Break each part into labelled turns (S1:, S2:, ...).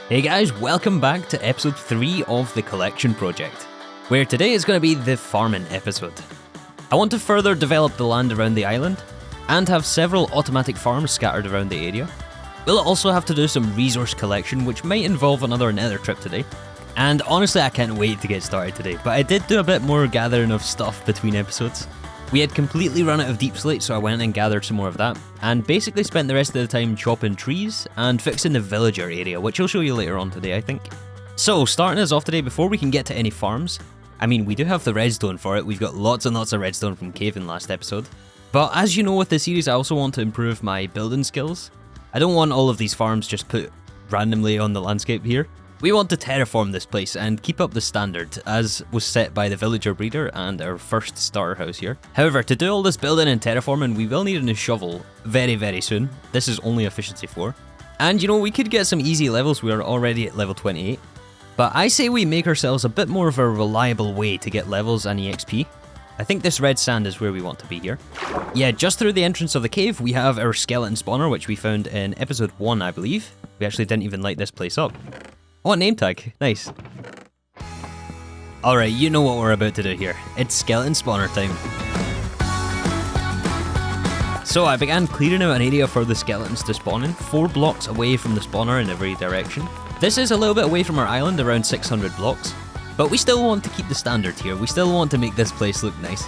S1: Hey guys, welcome back to episode 3 of the Collection Project, where today is going to be the farming episode. I want to further develop the land around the island, and have several automatic farms scattered around the area. We'll also have to do some resource collection, which might involve another nether trip today. And honestly, I can't wait to get started today, but I did do a bit more gathering of stuff between episodes. We had completely run out of deep slate, so I went and gathered some more of that, and basically spent the rest of the time chopping trees and fixing the villager area, which I'll show you later on today, I think. So, starting us off today, before we can get to any farms, I mean, we do have the redstone for it. We've got lots and lots of redstone from caving last episode. But as you know with the series, I also want to improve my building skills. I don't want all of these farms just put randomly on the landscape here. We want to terraform this place and keep up the standard, as was set by the villager breeder and our first starter house here. However, to do all this building and terraforming, we will need a new shovel very soon. This is only efficiency 4. And you know, we could get some easy levels. We are already at level 28. But I say we make ourselves a bit more of a reliable way to get levels and EXP. I think this red sand is where we want to be here. Yeah, just through the entrance of the cave, we have our skeleton spawner, which we found in episode 1, I believe. We actually didn't even light this place up. Oh, a name tag. Nice. Alright, you know what we're about to do here. It's skeleton spawner time. So I began clearing out an area for the skeletons to spawn in, 4 blocks away from the spawner in every direction. This is a little bit away from our island, around 600 blocks. But we still want to keep the standard here. We still want to make this place look nice.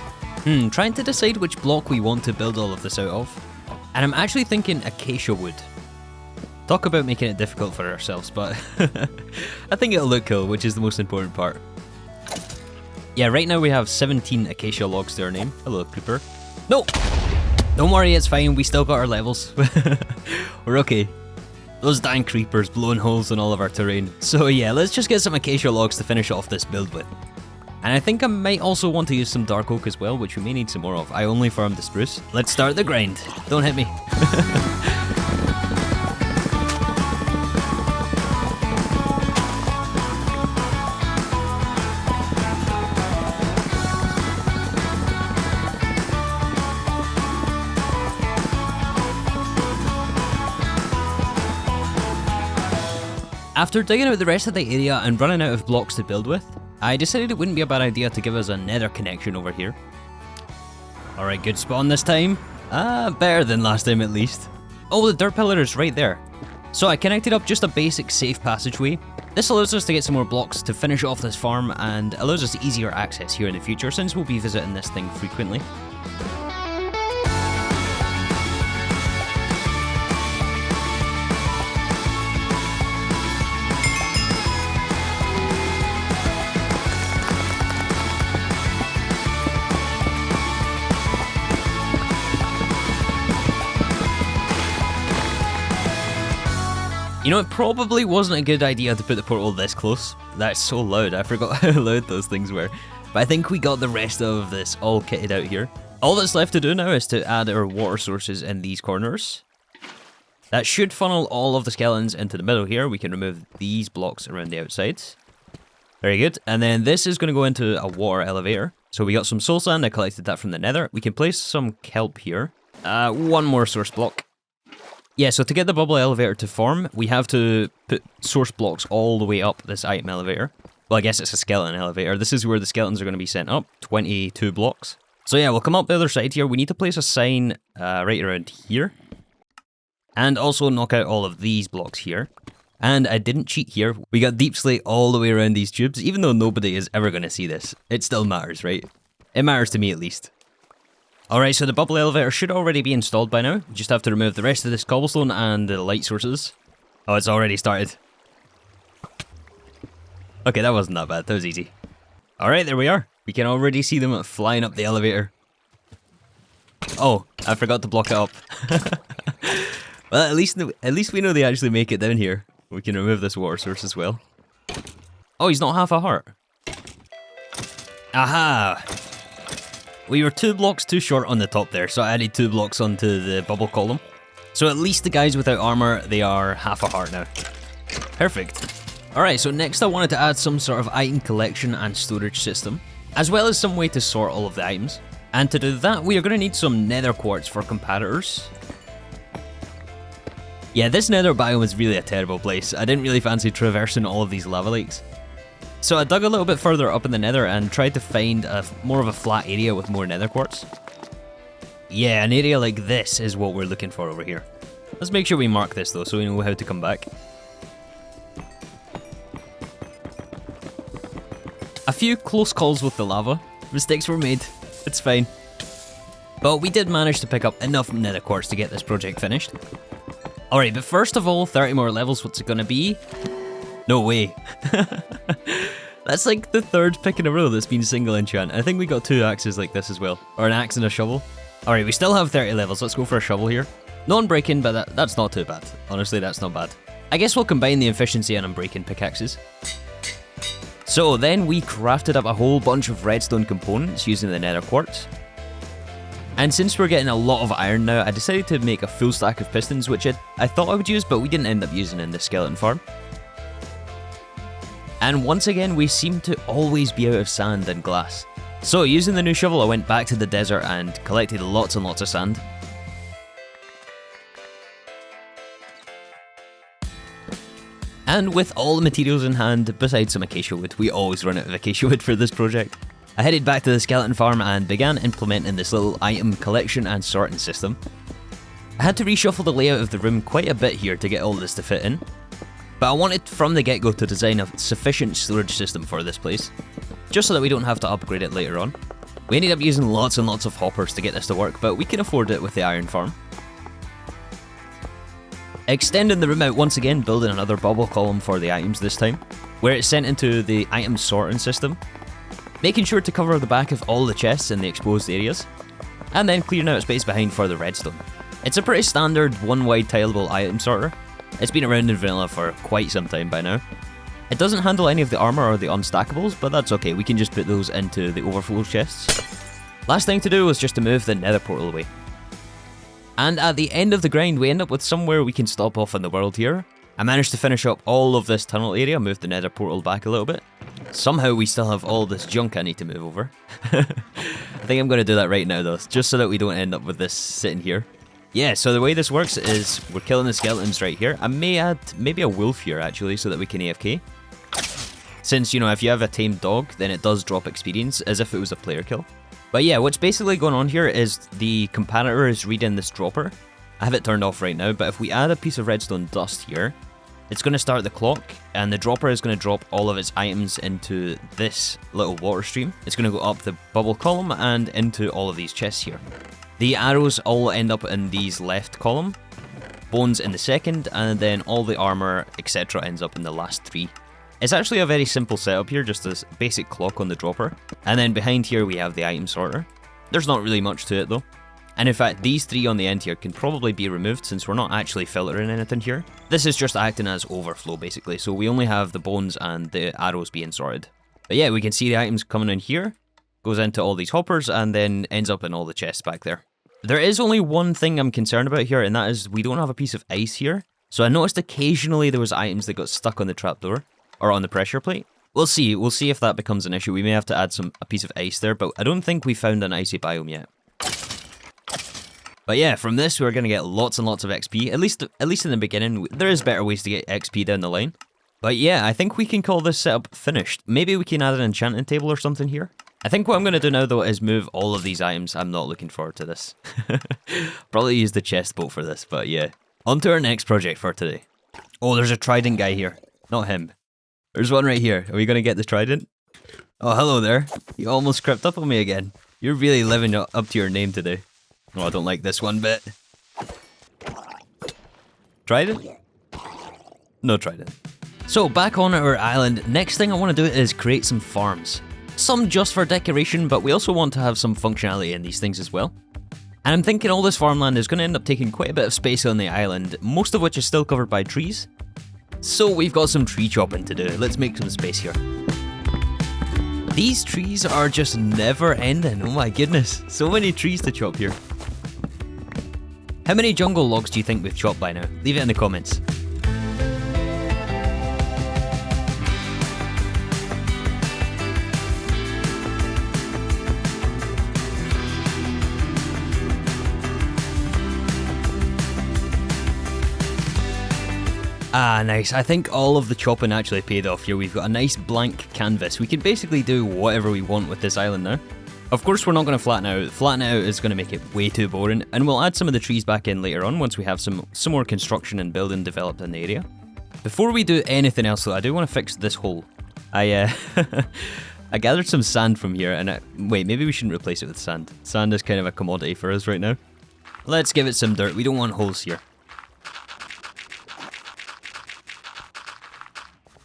S1: Trying to decide which block we want to build all of this out of. And I'm actually thinking acacia wood. Talk about making it difficult for ourselves, but I think it'll look cool, which is the most important part. Yeah, right now we have 17 acacia logs to our name. Hello, creeper. No! Don't worry, it's fine. We still got our levels. We're okay. Those dang creepers blowing holes in all of our terrain. So yeah, let's just get some acacia logs to finish off this build with. And I think I might also want to use some dark oak as well, which we may need some more of. I only farmed the spruce. Let's start the grind. Don't hit me. After digging out the rest of the area and running out of blocks to build with, I decided it wouldn't be a bad idea to give us a nether connection over here. Alright, good spawn this time. Better than last time at least. Oh, the dirt pillar is right there. So I connected up just a basic safe passageway. This allows us to get some more blocks to finish off this farm and allows us easier access here in the future since we'll be visiting this thing frequently. You know, it probably wasn't a good idea to put the portal this close. That's so loud, I forgot how loud those things were. But I think we got the rest of this all kitted out here. All that's left to do now is to add our water sources in these corners. That should funnel all of the skeletons into the middle here. We can remove these blocks around the outsides. Very good. And then this is going to go into a water elevator. So we got some soul sand, I collected that from the nether. We can place some kelp here. One more source block. Yeah, so to get the bubble elevator to form, we have to put source blocks all the way up this item elevator. Well, I guess it's a skeleton elevator. This is where the skeletons are going to be sent up, 22 blocks. So yeah, we'll come up the other side here. We need to place a sign right around here. And also knock out all of these blocks here. And I didn't cheat here. We got deep slate all the way around these tubes, even though nobody is ever going to see this. It still matters, right? It matters to me at least. Alright, so the bubble elevator should already be installed by now. We just have to remove the rest of this cobblestone and the light sources. Oh, it's already started. Okay, that wasn't that bad. That was easy. Alright, there we are. We can already see them flying up the elevator. Oh, I forgot to block it up. Well, at least we know they actually make it down here. We can remove this water source as well. Oh, he's not half a heart. Aha! We were 2 blocks too short on the top there, so I added 2 blocks onto the bubble column. So at least the guys without armor, they are half a heart now. Perfect. Alright, so next I wanted to add some sort of item collection and storage system, as well as some way to sort all of the items. And to do that, we are going to need some nether quartz for competitors. Yeah, this nether biome is really a terrible place. I didn't really fancy traversing all of these lava lakes. So I dug a little bit further up in the nether and tried to find more of a flat area with more nether quartz. Yeah, an area like this is what we're looking for over here. Let's make sure we mark this though, so we know how to come back. A few close calls with the lava. Mistakes were made. It's fine. But we did manage to pick up enough nether quartz to get this project finished. Alright, but first of all, 30 more levels, what's it gonna be? No way. That's like the third pick in a row that's been single enchant. I think we got 2 axes like this as well. Or an axe and a shovel. Alright, we still have 30 levels. Let's go for a shovel here. Non-breaking, but that's not too bad. Honestly, that's not bad. I guess we'll combine the efficiency and unbreaking pickaxes. So then we crafted up a whole bunch of redstone components using the nether quartz. And since we're getting a lot of iron now, I decided to make a full stack of pistons, which I thought I would use, but we didn't end up using in the skeleton farm. And once again, we seem to always be out of sand and glass. So using the new shovel, I went back to the desert and collected lots and lots of sand. And with all the materials in hand, besides some acacia wood, we always run out of acacia wood for this project, I headed back to the skeleton farm and began implementing this little item collection and sorting system. I had to reshuffle the layout of the room quite a bit here to get all this to fit in, but I wanted from the get-go to design a sufficient storage system for this place, just so that we don't have to upgrade it later on. We ended up using lots and lots of hoppers to get this to work, but we can afford it with the iron farm. Extending the room out once again, building another bubble column for the items this time, where it's sent into the item sorting system, making sure to cover the back of all the chests in the exposed areas, and then clearing out space behind for the redstone. It's a pretty standard one-wide tileable item sorter. It's been around in vanilla for quite some time by now. It doesn't handle any of the armor or the unstackables, but that's okay, we can just put those into the overflow chests. Last thing to do was just to move the nether portal away. And at the end of the grind, we end up with somewhere we can stop off in the world here. I managed to finish up all of this tunnel area, move the nether portal back a little bit. Somehow we still have all this junk I need to move over. I think I'm going to do that right now though, just so that we don't end up with this sitting here. Yeah, so the way this works is we're killing the skeletons right here. I may add maybe a wolf here actually so that we can AFK. Since, you know, if you have a tamed dog, then it does drop experience as if it was a player kill. But yeah, what's basically going on here is the comparator is reading this dropper. I have it turned off right now, but if we add a piece of redstone dust here, it's going to start the clock, and the dropper is going to drop all of its items into this little water stream. It's going to go up the bubble column and into all of these chests here. The arrows all end up in these left column, bones in the second, and then all the armor, etc. ends up in the last 3. It's actually a very simple setup here, just a basic clock on the dropper, and then behind here we have the item sorter. There's not really much to it though. And in fact, these 3 on the end here can probably be removed since we're not actually filtering anything here. This is just acting as overflow basically, so we only have the bones and the arrows being sorted. But yeah, we can see the items coming in here, goes into all these hoppers, and then ends up in all the chests back there. There is only one thing I'm concerned about here, and that is we don't have a piece of ice here. So I noticed occasionally there was items that got stuck on the trapdoor, or on the pressure plate. We'll see if that becomes an issue. We may have to add a piece of ice there, but I don't think we found an icy biome yet. But yeah, from this we're going to get lots and lots of XP, at least in the beginning. There is better ways to get XP down the line. But yeah, I think we can call this setup finished. Maybe we can add an enchanting table or something here. I think what I'm going to do now though is move all of these items. I'm not looking forward to this. Probably use the chest boat for this, but yeah. On to our next project for today. Oh, there's a trident guy here. Not him. There's one right here. Are we going to get the trident? Oh, hello there. You almost crept up on me again. You're really living up to your name today. Oh, I don't like this one bit. Trident? No trident. So back on our island, next thing I want to do is create some farms. Some just for decoration, but we also want to have some functionality in these things as well. And I'm thinking all this farmland is going to end up taking quite a bit of space on the island, most of which is still covered by trees. So we've got some tree chopping to do. Let's make some space here. These trees are just never ending. Oh my goodness, so many trees to chop here. How many jungle logs do you think we've chopped by now? Leave it in the comments. Ah, nice. I think all of the chopping actually paid off here. We've got a nice blank canvas. We can basically do whatever we want with this island now. Of course, we're not going to flatten it out. Flatten it out is going to make it way too boring, and we'll add some of the trees back in later on once we have some more construction and building developed in the area. Before we do anything else though, I do want to fix this hole. I gathered some sand from here, and wait, maybe we shouldn't replace it with sand. Sand is kind of a commodity for us right now. Let's give it some dirt. We don't want holes here.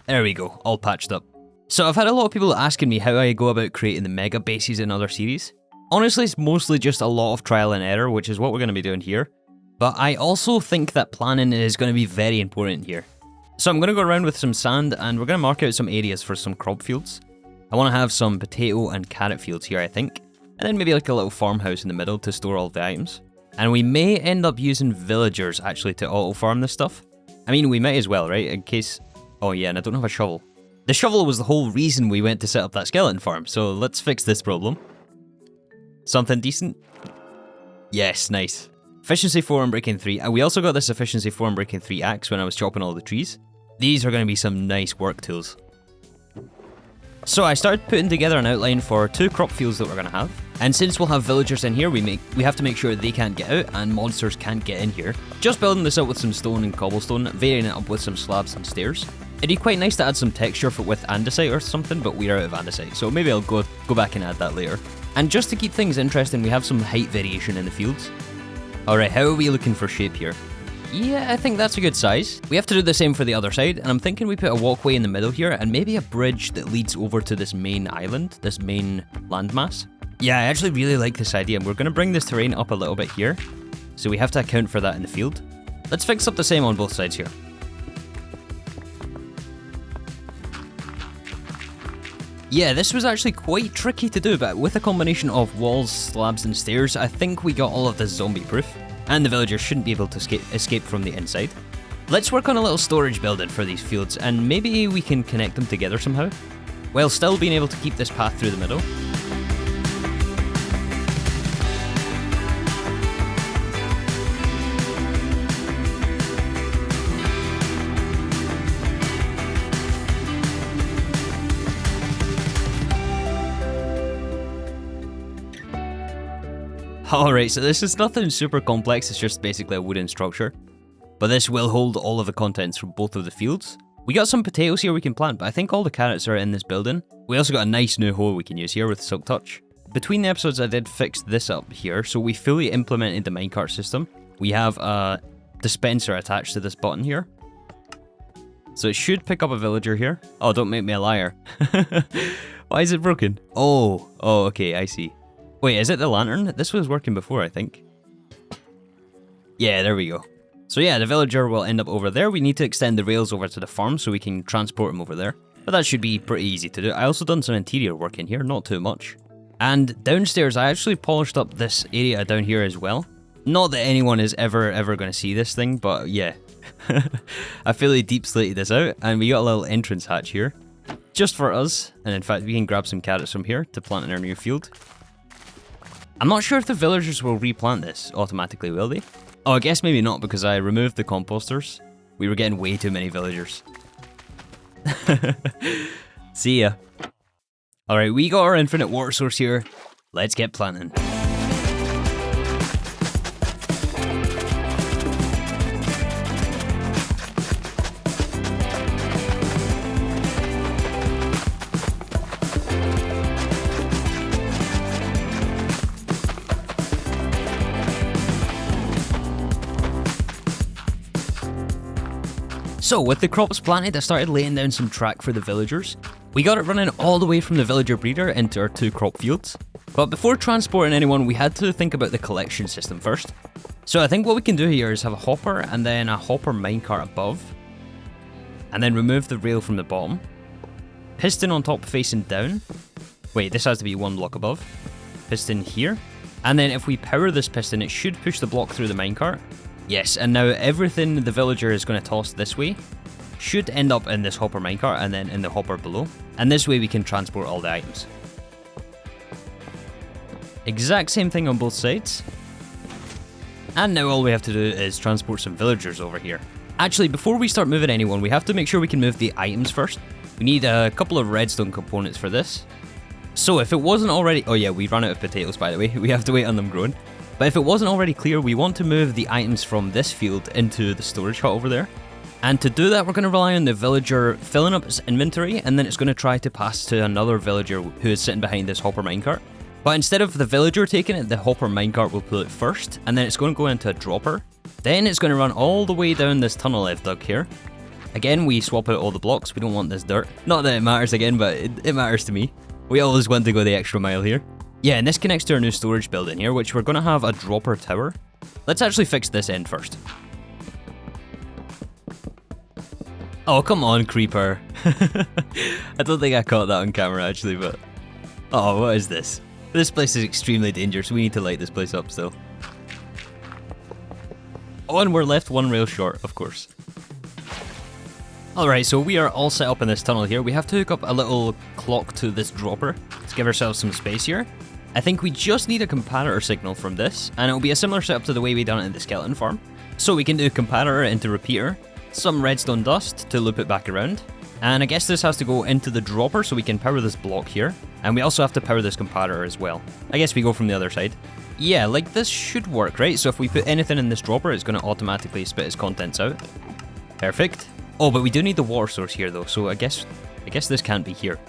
S1: There we go, all patched up. So I've had a lot of people asking me how I go about creating the mega bases in other series. Honestly, it's mostly just a lot of trial and error, which is what we're going to be doing here. But I also think that planning is going to be very important here. So I'm going to go around with some sand, and we're going to mark out some areas for some crop fields. I want to have some potato and carrot fields here, I think. And then maybe like a little farmhouse in the middle to store all the items. And we may end up using villagers actually to auto-farm this stuff. I mean, we might as well, right? In case... Oh yeah, and I don't have a shovel. The shovel was the whole reason we went to set up that skeleton farm, so let's fix this problem. Something decent? Yes, nice. Efficiency 4 on breaking 3, and we also got this efficiency 4 on breaking 3 axe when I was chopping all the trees. These are going to be some nice work tools. So I started putting together an outline for 2 crop fields that we're going to have. And since we'll have villagers in here, we have to make sure they can't get out and monsters can't get in here. Just building this up with some stone and cobblestone, varying it up with some slabs and stairs. It'd be quite nice to add some texture with andesite or something, but we're out of andesite, so maybe I'll go back and add that later. And just to keep things interesting, we have some height variation in the fields. Alright, how are we looking for shape here? Yeah, I think that's a good size. We have to do the same for the other side, and I'm thinking we put a walkway in the middle here, and maybe a bridge that leads over to this main island, this main landmass. Yeah, I actually really like this idea, and we're going to bring this terrain up a little bit here, so we have to account for that in the field. Let's fix up the same on both sides here. Yeah, this was actually quite tricky to do, but with a combination of walls, slabs, and stairs, I think we got all of this zombie-proof, and the villagers shouldn't be able to escape from the inside. Let's work on a little storage building for these fields, and maybe we can connect them together somehow, while still being able to keep this path through the middle. Alright, so this is nothing super complex, it's just basically a wooden structure. But this will hold all of the contents from both of the fields. We got some potatoes here we can plant, but I think all the carrots are in this building. We also got a nice new hole we can use here with Silk Touch. Between the episodes I did fix this up here, so we fully implemented the minecart system. We have a dispenser attached to this button here. So it should pick up a villager here. Oh, don't make me a liar. Why is it broken? Oh, okay, I see. Wait, is it the lantern? This was working before, I think. Yeah, there we go. So yeah, the villager will end up over there. We need to extend the rails over to the farm so we can transport him over there. But that should be pretty easy to do. I also done some interior work in here, not too much. And downstairs, I actually polished up this area down here as well. Not that anyone is ever going to see this thing, but yeah. I fully deep slated this out, and we got a little entrance hatch here. Just for us, and in fact, we can grab some carrots from here to plant in our new field. I'm not sure if the villagers will replant this automatically, will they? Oh, I guess maybe not, because I removed the composters. We were getting way too many villagers. See ya. Alright, we got our infinite water source here. Let's get planting. So, with the crops planted, I started laying down some track for the villagers. We got it running all the way from the villager breeder into our 2 crop fields. But before transporting anyone, we had to think about the collection system first. So I think what we can do here is have a hopper and then a hopper minecart above. And then remove the rail from the bottom. Piston on top facing down. Wait, this has to be 1 block above. Piston here. And then if we power this piston, it should push the block through the minecart. Yes, and now everything the villager is going to toss this way should end up in this hopper minecart and then in the hopper below. And this way we can transport all the items. Exact same thing on both sides. And now all we have to do is transport some villagers over here. Actually, before we start moving anyone, we have to make sure we can move the items first. We need a couple of redstone components for this. So if it wasn't already... Oh yeah, we ran out of potatoes, by the way. We have to wait on them growing. But if it wasn't already clear, we want to move the items from this field into the storage hut over there. And to do that, we're going to rely on the villager filling up its inventory, and then it's going to try to pass to another villager who is sitting behind this hopper minecart. But instead of the villager taking it, the hopper minecart will pull it first, and then it's going to go into a dropper. Then it's going to run all the way down this tunnel I've dug here. Again, we swap out all the blocks. We don't want this dirt. Not that it matters again, but it matters to me. We always want to go the extra mile here. Yeah, and this connects to our new storage building here, which we're going to have a dropper tower. Let's actually fix this end first. Oh, come on, creeper. I don't think I caught that on camera, actually, but... Oh, what is this? This place is extremely dangerous. We need to light this place up still. Oh, and we're left one rail short, of course. Alright, so we are all set up in this tunnel here. We have to hook up a little clock to this dropper to give ourselves some space here. I think we just need a comparator signal from this, and it'll be a similar setup to the way we done it in the skeleton farm. So we can do comparator into repeater, some redstone dust to loop it back around, and I guess this has to go into the dropper so we can power this block here, and we also have to power this comparator as well. I guess we go from the other side. Yeah, like this should work, right? So if we put anything in this dropper, it's going to automatically spit its contents out. Perfect. Oh, but we do need the water source here though, so I guess this can't be here.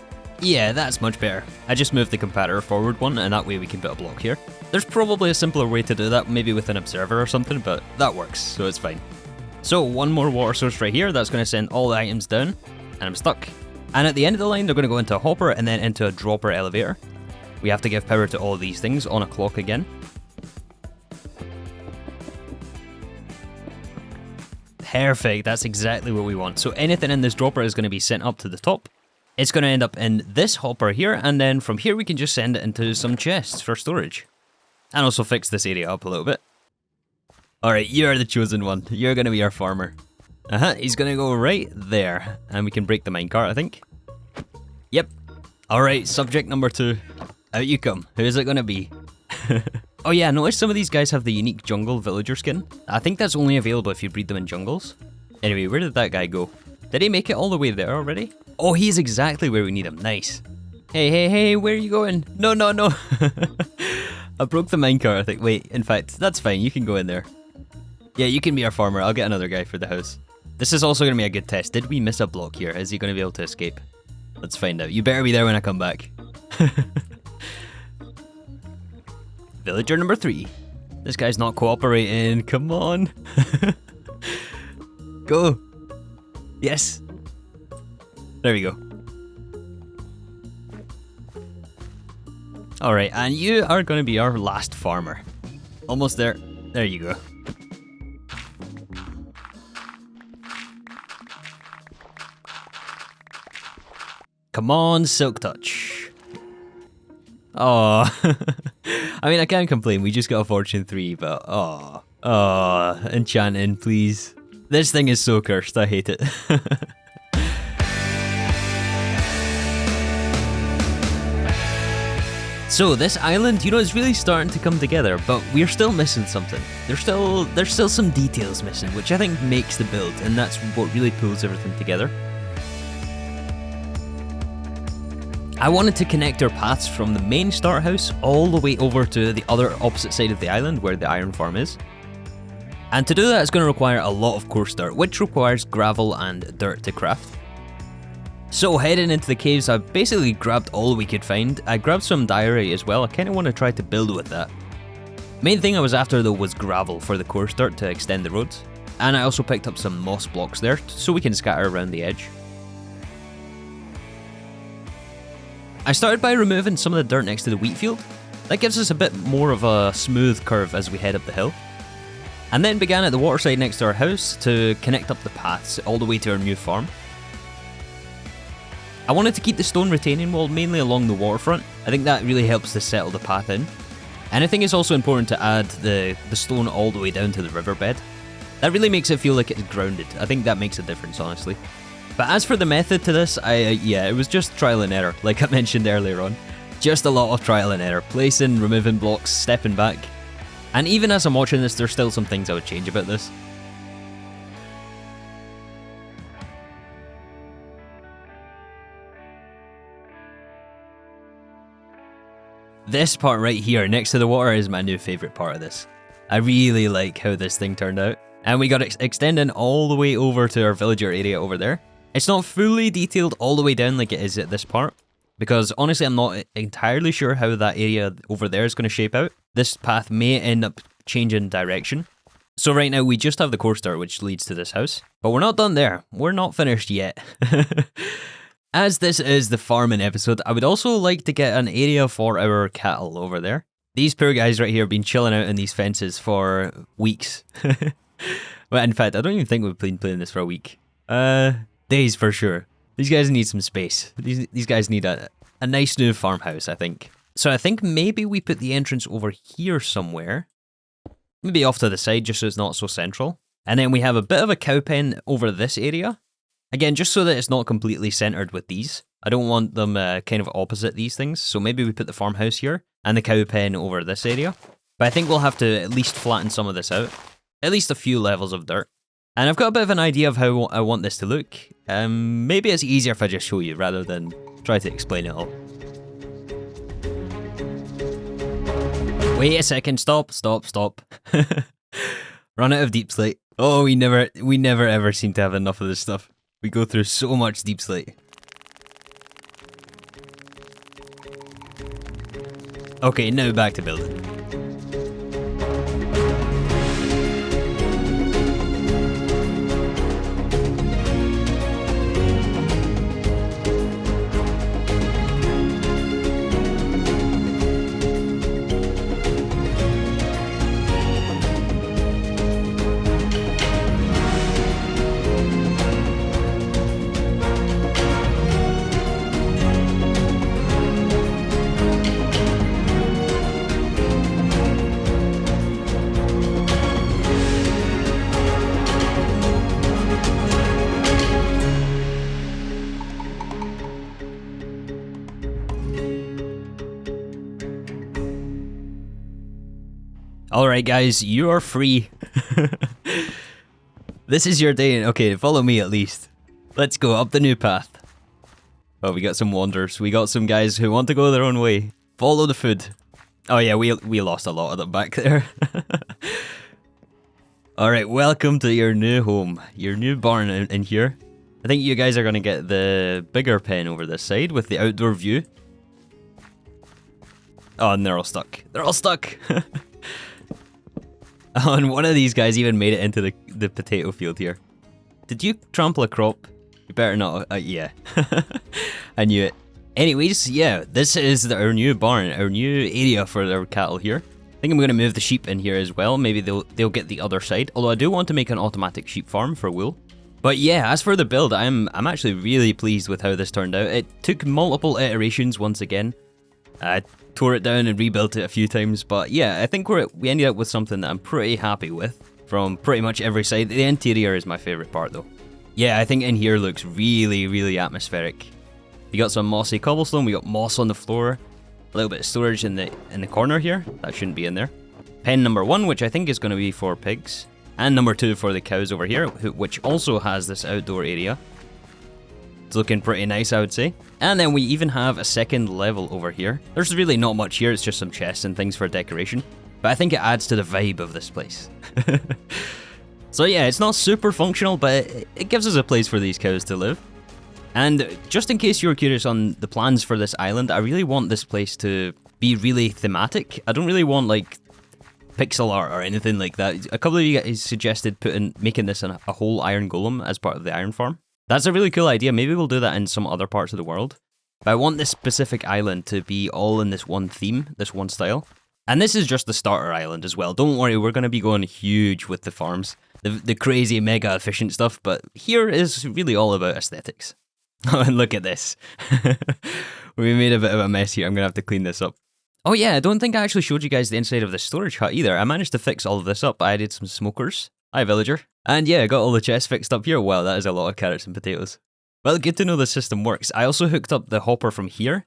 S1: Yeah, that's much better. I just moved the comparator forward one, and that way we can put a block here. There's probably a simpler way to do that, maybe with an observer or something, but that works, so it's fine. So one more water source right here, that's going to send all the items down, and I'm stuck. And at the end of the line, they're going to go into a hopper and then into a dropper elevator. We have to give power to all these things on a clock again. Perfect, that's exactly what we want. So anything in this dropper is going to be sent up to the top. It's going to end up in this hopper here, and then from here we can just send it into some chests for storage. And also fix this area up a little bit. Alright, you're the chosen one. You're going to be our farmer. He's going to go right there. And we can break the minecart, I think. Yep. Alright, subject number 2. Out you come. Who is it going to be? Oh yeah, notice some of these guys have the unique jungle villager skin. I think that's only available if you breed them in jungles. Anyway, where did that guy go? Did he make it all the way there already? Oh, he's exactly where we need him. Nice. Hey, where are you going? No. I broke the minecart, I think. Wait, in fact, that's fine. You can go in there. Yeah, you can be our farmer. I'll get another guy for the house. This is also going to be a good test. Did we miss a block here? Is he going to be able to escape? Let's find out. You better be there when I come back. Villager number 3. This guy's not cooperating. Come on. Go. Yes. There we go. Alright, and you are going to be our last farmer. Almost there. There you go. Come on, Silk Touch. Oh, I mean, I can't complain. We just got a Fortune 3, but enchanting, please. This thing is so cursed. I hate it. So this island, is really starting to come together, but we're still missing something. There's still some details missing, which I think makes the build, and that's what really pulls everything together. I wanted to connect our paths from the main start house all the way over to the other opposite side of the island where the iron farm is. And to do that, it's going to require a lot of coarse dirt, which requires gravel and dirt to craft. So heading into the caves, I basically grabbed all we could find. I grabbed some diorite as well. I kind of want to try to build with that. Main thing I was after though was gravel for the coarse dirt to extend the roads. And I also picked up some moss blocks there so we can scatter around the edge. I started by removing some of the dirt next to the wheat field. That gives us a bit more of a smooth curve as we head up the hill. And then began at the waterside next to our house to connect up the paths all the way to our new farm. I wanted to keep the stone retaining wall mainly along the waterfront. I think that really helps to settle the path in. And I think it's also important to add the stone all the way down to the riverbed. That really makes it feel like it's grounded. I think that makes a difference, honestly. But as for the method to this, it was just trial and error, like I mentioned earlier on. Just a lot of trial and error, placing, removing blocks, stepping back. And even as I'm watching this, there's still some things I would change about this. This part right here next to the water is my new favourite part of this. I really like how this thing turned out. And we got it extending all the way over to our villager area over there. It's not fully detailed all the way down like it is at this part, because honestly I'm not entirely sure how that area over there is going to shape out. This path may end up changing direction. So right now we just have the core start which leads to this house, but we're not done there. We're not finished yet. As this is the farming episode, I would also like to get an area for our cattle over there. These poor guys right here have been chilling out in these fences for weeks. Well, in fact, I don't even think we've been playing this for a week. Days for sure. These guys need some space. These guys need a nice new farmhouse, I think. So I think maybe we put the entrance over here somewhere. Maybe off to the side just so it's not so central. And then we have a bit of a cow pen over this area. Again, just so that it's not completely centered with these. I don't want them kind of opposite these things. So maybe we put the farmhouse here and the cow pen over this area. But I think we'll have to at least flatten some of this out. At least a few levels of dirt. And I've got a bit of an idea of how I want this to look. Maybe it's easier if I just show you rather than try to explain it all. Wait a second, stop. Run out of deep slate. Oh, we never ever seem to have enough of this stuff. We go through so much deep slate. Okay, now back to building. Alright guys, you are free. This is your day. Okay, follow me at least. Let's go up the new path. Oh, we got some wanderers. We got some guys who want to go their own way. Follow the food. Oh yeah, we lost a lot of them back there. Alright, welcome to your new home. Your new barn in here. I think you guys are going to get the bigger pen over this side with the outdoor view. Oh, and they're all stuck. They're all stuck! Oh, and one of these guys even made it into the potato field here. Did you trample a crop? You better not. Yeah. I knew it. Anyways, yeah, this is our new barn, our new area for our cattle here. I think I'm going to move the sheep in here as well. Maybe they'll get the other side. Although I do want to make an automatic sheep farm for wool. But yeah, as for the build, I'm actually really pleased with how this turned out. It took multiple iterations once again. I tore it down and rebuilt it a few times, but yeah, I think we ended up with something that I'm pretty happy with from pretty much every side. The interior is my favourite part though. Yeah, I think in here looks really, really atmospheric. You got some mossy cobblestone, we got moss on the floor, a little bit of storage in the corner here, that shouldn't be in there. Pen number 1, which I think is going to be for pigs, and number 2 for the cows over here, which also has this outdoor area. It's looking pretty nice, I would say. And then we even have a second level over here. There's really not much here, it's just some chests and things for decoration. But I think it adds to the vibe of this place. So yeah, it's not super functional, but it gives us a place for these cows to live. And just in case you were curious on the plans for this island, I really want this place to be really thematic. I don't really want like pixel art or anything like that. A couple of you guys suggested making this a whole iron golem as part of the iron farm. That's a really cool idea. Maybe we'll do that in some other parts of the world. But I want this specific island to be all in this one theme, this one style. And this is just the starter island as well. Don't worry, we're going to be going huge with the farms. The crazy, mega efficient stuff. But here is really all about aesthetics. Oh, and look at this. We made a bit of a mess here. I'm going to have to clean this up. Oh yeah, I don't think I actually showed you guys the inside of the storage hut either. I managed to fix all of this up. I added some smokers. Hi, villager. And yeah, I got all the chests fixed up here. Wow, that is a lot of carrots and potatoes. Well, good to know the system works. I also hooked up the hopper from here.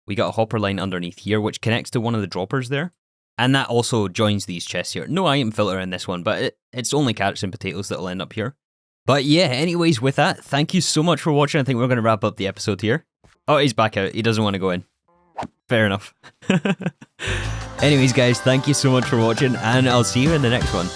S1: We got a hopper line underneath here, which connects to one of the droppers there. And that also joins these chests here. No item filter in this one, but it's only carrots and potatoes that'll end up here. But yeah, anyways, with that, thank you so much for watching. I think we're going to wrap up the episode here. Oh, he's back out. He doesn't want to go in. Fair enough. Anyways, guys, thank you so much for watching, and I'll see you in the next one.